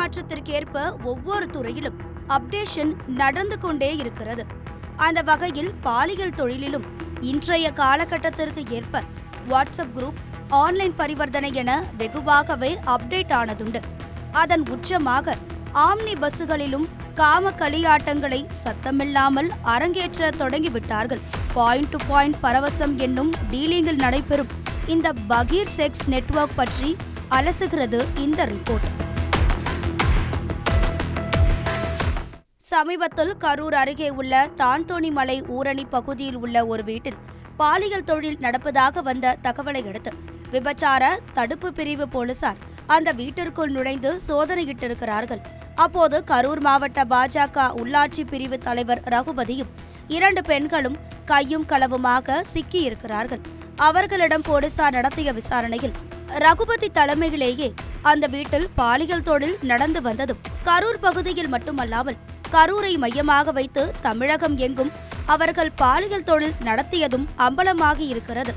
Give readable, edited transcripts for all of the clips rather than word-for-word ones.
மாற்றத்திற்கேற்ப ஒவ்வொரு துறையிலும் அப்டேஷன் நடந்து கொண்டே இருக்கிறது. அந்த வகையில் பாலியல் தொழிலிலும் இன்றைய காலகட்டத்திற்கு ஏற்ப வாட்ஸ்அப் குரூப், ஆன்லைன் பரிவர்த்தனை என வெகுவாகவே அப்டேட் ஆனதுண்டு. அதன் உச்சமாக ஆம்னி பஸ்ஸுகளிலும் காம களியாட்டங்களை சத்தமில்லாமல் அரங்கேற்ற தொடங்கிவிட்டார்கள். பாயிண்ட் டு பாயிண்ட் பரவசம் என்னும் டீலிங்கில் நடைபெறும் இந்த பகீர் செக்ஸ் நெட்வொர்க் பற்றி அலசுகிறது இந்த ரிப்போர்ட். சமீபத்தில் கரூர் அருகே உள்ள தான்தோணிமலை ஊரணி பகுதியில் உள்ள ஒரு வீட்டில் பாலியல் தொழில் நடப்பதாக வந்த தகவலை அடுத்து விபச்சார தடுப்பு பிரிவு போலீசார் அந்த வீட்டிற்குள் நுழைந்து சோதனையிட்டிருக்கிறார்கள். அப்போது கரூர் மாவட்ட பாஜக உள்ளாட்சி பிரிவு தலைவர் ரகுபதியும் 2 பெண்களும் கையும் களவுமாக சிக்கியிருக்கிறார்கள். அவர்களிடம் போலீசார் நடத்திய விசாரணையில் ரகுபதி தலைமையிலேயே அந்த வீட்டில் பாலியல் தொழில் நடந்து வந்ததும், கரூர் பகுதியில் மட்டுமல்லாமல் கரூரை மையமாக வைத்து தமிழகம் எங்கும் அவர்கள் பாலியல் தொழில் நடத்தியதும் அம்பலமாகி இருக்கிறது.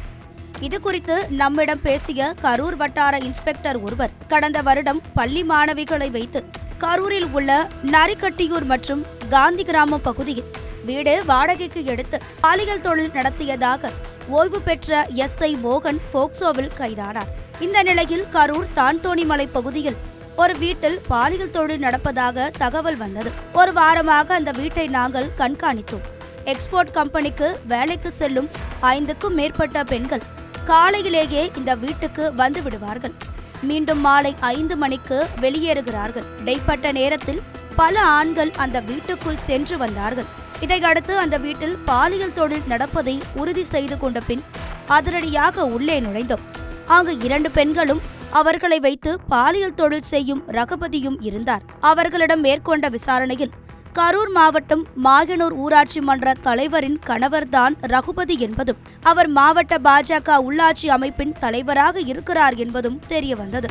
இது குறித்து நம்மிடம் பேசிய கரூர் வட்டார இன்ஸ்பெக்டர் ஒருவர், கடந்த வருடம் பள்ளி மாணவிகளை வைத்து கரூரில் உள்ள நரிக்கட்டியூர் மற்றும் காந்தி கிராமம் பகுதியில் வீடு வாடகைக்கு எடுத்து பாலியல் தொழில் நடத்தியதாக ஓய்வு பெற்ற SI மோகன் போக்சோவில் கைதானார். இந்த நிலையில் கரூர் தான்தோணிமலை பகுதியில் ஒரு வீட்டில் பாலியல் தொழில் நடப்பதாக தகவல் வந்தது. ஒரு வாரமாக அந்த வீட்டை நாங்கள் கண்காணித்தோம். எக்ஸ்போர்ட் கம்பெனிக்கு வேலைக்கு செல்லும் 5க்கும் மேற்பட்ட பெண்கள் காலையிலேயே இந்த வீட்டுக்கு வந்து விடுவார்கள். மீண்டும் மாலை 5 மணிக்கு வெளியேறுகிறார்கள். இடைப்பட்ட நேரத்தில் பல ஆண்கள் அந்த வீட்டுக்குள் சென்று வந்தார்கள். இதையடுத்து அந்த வீட்டில் பாலியல் தொழில் நடப்பதை உறுதி செய்து கொண்ட பின் அதிரடியாக உள்ளே நுழைந்தோம். அங்கு 2 பெண்களும் அவர்களை வைத்து பாலியல் தொழில் செய்யும் ரகுபதியும் இருந்தார். அவர்களிடம் மேற்கொண்ட விசாரணையில் கரூர் மாவட்டம் மாயனூர் ஊராட்சி மன்ற தலைவரின் கணவர்தான் ரகுபதி என்பதும், அவர் மாவட்ட பாஜக உள்ளாட்சி அமைப்பின் தலைவராக இருக்கிறார் என்பதும் தெரியவந்தது.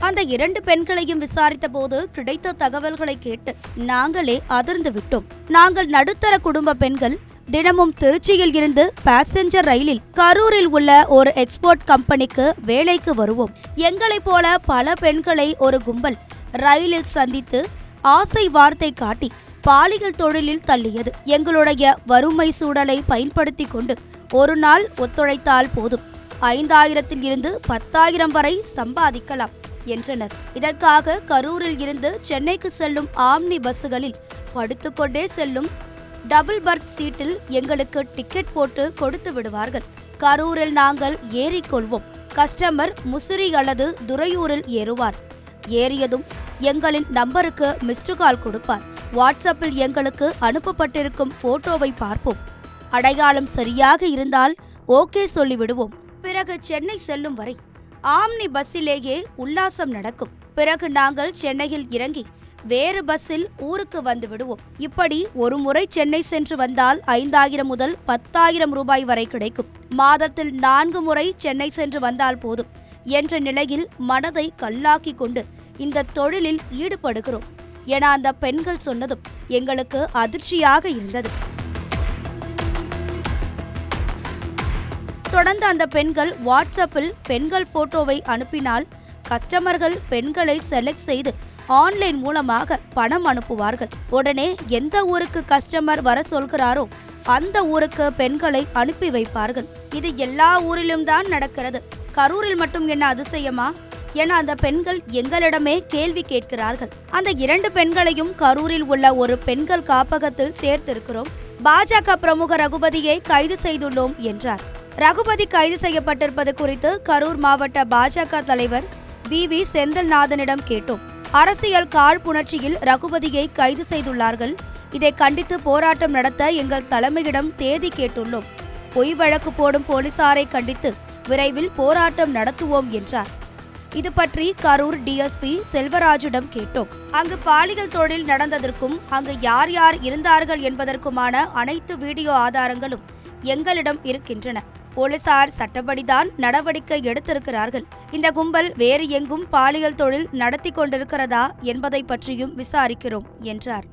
அந்த 2 பெண்களையும் விசாரித்த போது கிடைத்த தகவல்களை கேட்டு நாங்களே அதிர்ந்து விட்டோம். நாங்கள் நடுத்தர குடும்ப பெண்கள். தினமும் திருச்சியில் இருந்து பாசஞ்சர் ரயிலில் கரூரில் உள்ள ஒரு எக்ஸ்போர்ட் கம்பெனிக்கு வேலைக்கு வருவோம். எங்களைப் போல பல பெண்களை ஒரு கும்பல் ரயிலில் சந்தித்து ஆசை வார்த்தை காட்டி பாலியல் தொழிலில் தள்ளியது. எங்களுடைய வறுமை சூழலை பயன்படுத்தி கொண்டு ஒரு நாள் ஒத்துழைத்தால் போதும், 5000 இருந்து 10,000 வரை சம்பாதிக்கலாம் என்றனர். இதற்காக கரூரில் இருந்து சென்னைக்கு செல்லும் ஆம்னி பஸ்ஸுகளில் படுத்துக்கொண்டே செல்லும் டபுள் பர்த் சீட்டில் எங்களுக்கு டிக்கெட் போட்டு கொடுத்து விடுவார்கள். கரூரில் நாங்கள் ஏறிக்கொள்வோம். கஸ்டமர் முசிறி அல்லது துறையூரில் ஏறுவார். ஏறியதும் எங்களின் நம்பருக்கு மிஸ்டு கால் கொடுப்பார். வாட்ஸ்அப்பில் எங்களுக்கு அனுப்பப்பட்டிருக்கும் போட்டோவை பார்ப்போம். அடையாளம் சரியாக இருந்தால் ஓகே சொல்லிவிடுவோம். பிறகு சென்னை செல்லும் வரை ஆம்னி பஸ்ஸிலேயே உல்லாசம் நடக்கும். பிறகு நாங்கள் சென்னையில் இறங்கி வேறு பஸ்ஸில் ஊருக்கு வந்து விடுவோம். இப்படி ஒரு முறை சென்னை சென்று வந்தால் 5000 முதல் 10,000 ரூபாய் வரை கிடைக்கும். மாதத்தில் 4 முறை சென்னை சென்று வந்தால் போதும் என்ற நிலையில் மனதை கல்லாக்கி கொண்டு இந்த தொழிலில் ஈடுபடுகிறோம் என அந்த பெண்கள் சொன்னதும் எங்களுக்கு அதிர்ச்சியாக இருந்தது. தொடர்ந்து அந்த பெண்கள் வாட்ஸ்அப்பில் பெண்கள் போட்டோவை அனுப்பினால் கஸ்டமர்கள் பெண்களை செலக்ட் செய்து ஆன்லைன் மூலமாக பணம் அனுப்புவார்கள். உடனே எந்த ஊருக்கு கஸ்டமர் வர சொல்கிறாரோ அந்த ஊருக்கு பெண்களை அனுப்பி வைப்பார்கள். இது எல்லா ஊரிலும் தான் நடக்கிறது. கரூரில் மட்டும் என்ன அதிசயமா என அந்த பெண்கள் எங்களிடமே கேள்வி கேட்கிறார்கள். அந்த 2 பெண்களையும் கரூரில் உள்ள ஒரு பெண்கள் காப்பகத்தில் சேர்த்திருக்கிறோம். பாஜக பிரமுக ரகுபதியை கைது செய்துள்ளோம் என்றார். ரகுபதி கைது செய்யப்பட்டிருப்பது குறித்து கரூர் மாவட்ட பாஜக தலைவர் VV செந்தில்நாதனிடம் கேட்டோம். அரசியல் காழ்ப்புணர்ச்சியில் ரகுபதியை கைது செய்துள்ளார்கள். இதை கண்டித்து போராட்டம் நடத்த எங்கள் தலைமையிடம் தேதி கேட்டுள்ளோம். பொய் வழக்கு போடும் போலீசாரை கண்டித்து விரைவில் போராட்டம் நடத்துவோம் என்றார். இது பற்றி கரூர் DSP செல்வராஜிடம் கேட்டோம். அங்கு பாலியல் தொழில் நடந்ததற்கும் அங்கு யார் யார் இருந்தார்கள் என்பதற்குமான அனைத்து வீடியோ ஆதாரங்களும் எங்களிடம் இருக்கின்றன. போலீசார் சட்டப்படிதான் நடவடிக்கை எடுத்திருக்கிறார்கள். இந்த கும்பல் வேறு எங்கும் பாலியல் தொழில் நடத்தி கொண்டிருக்கிறதா என்பதை பற்றியும் விசாரிக்கிறோம் என்றார்.